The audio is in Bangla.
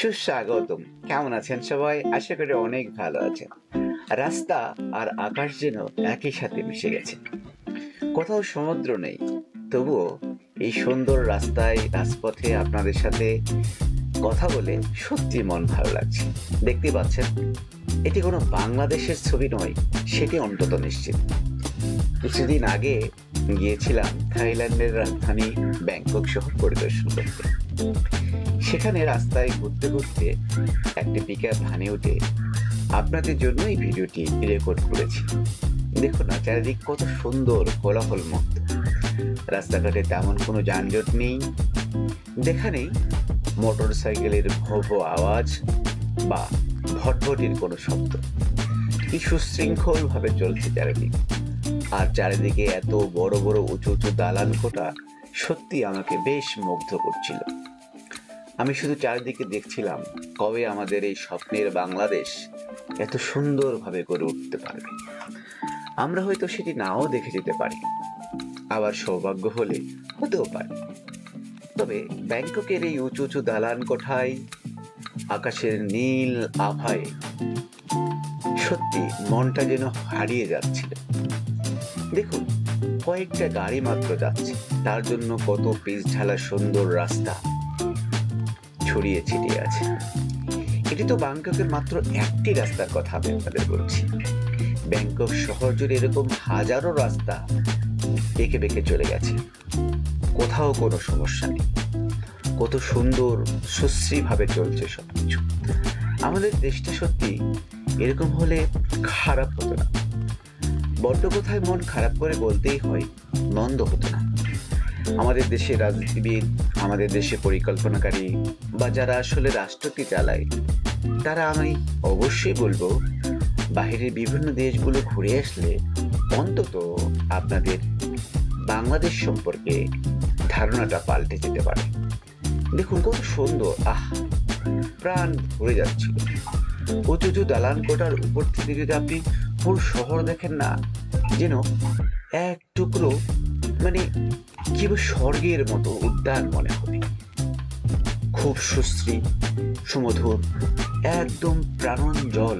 সুস্বাগতম। কেমন আছেন সবাই? আশা করি অনেক ভালো আছেন। রাস্তা আর আকাশ যেন একই সাথে মিশে গেছে। কোথাও সমুদ্র নেই, তবুও এই সুন্দর রাস্তায় রাজপথে আপনাদের সাথে কথা বলে সত্যি মন ভালো লাগছে। দেখতে পাচ্ছেন, এটি কোনো বাংলাদেশের ছবি নয়, সেটি অন্তত নিশ্চিত। কিছুদিন আগে গিয়েছিলাম থাইল্যান্ডের রাজধানী ব্যাংকক শহর পরিদর্শন করতে। সেখানে রাস্তায় ঘুরতে ঘুরতে একটি পিকআপ ভ্যানে উঠে আপনাদের জন্য এই ভিডিওটি রেকর্ড করেছি। দেখুন না, চারিদিক কত সুন্দর, কোলাহল মুক্ত। রাস্তাঘাটে তেমন কোনো যানজট নেই, দেখা নেই মোটর সাইকেলের ভো ভো আওয়াজ বা ভটভটির কোনো শব্দ। কি সুশৃঙ্খল ভাবে চলছে চারিদিক। আর চারিদিকে এত বড় বড় উঁচু উঁচু দালান কোঠা সত্যি আমাকে বেশ মুগ্ধ করছিল। আমি শুধু চারিদিকে দেখছিলাম, কবে আমাদের এই স্বপ্নের বাংলাদেশ এত সুন্দরভাবে গড়ে উঠতে পারবে। আমরা হয়তো সেটি নাও দেখে যেতে পারি, আবার সৌভাগ্য হলে হতেও পারে। তবে ব্যাংককের এই উঁচু উঁচু দালান কোঠায়, আকাশের নীল আভায় সত্যি মনটা যেন হারিয়ে যাচ্ছিল। দেখুন, কয়েকটা গাড়ি মাত্র যাচ্ছে, তার জন্য কত পিচ ঢালা সুন্দর রাস্তা ছড়িয়ে ছিটিয়ে আছে। এটি তো ব্যাংককের মাত্র একটি রাস্তার কথা আমি আপনাদের বলছি। ব্যাংকক শহর জুড়ে এরকম হাজারো রাস্তা বেঁকে বেঁকে চলে গেছে, কোথাও কোনো সমস্যা নেই। কত সুন্দর সুশ্রী ভাবে চলছে সবকিছু। আমাদের দেশটা সত্যি এরকম হলে খারাপ হতো না। বড্ড কোথায় মন খারাপ করে বলতেই হয়, মন্দ হতো না। আমাদের দেশের রাজনীতিবিদ, আমাদের দেশে পরিকল্পনাকারী বা যারা আসলে রাষ্ট্রটি চালায়, তারা আমি অবশ্যই বলবো, বাহিরের বিভিন্ন দেশগুলো ঘুরে আসলে অন্তত আপনাদের বাংলাদেশ সম্পর্কে ধারণাটা পাল্টে যেতে পারে। দেখুন কত সুন্দর, প্রাণ ভরে যাচ্ছিল। উঁচু উঁচু দালান কোটার উপর থেকে যদি আপনি পুরো শহর দেখেন না, যেন এক টুকরো মানে কি স্বর্গের মতো উদ্যান মনে হবে। খুব সুশ্রী, সুমধুর, একদম প্রাণঞ্জল।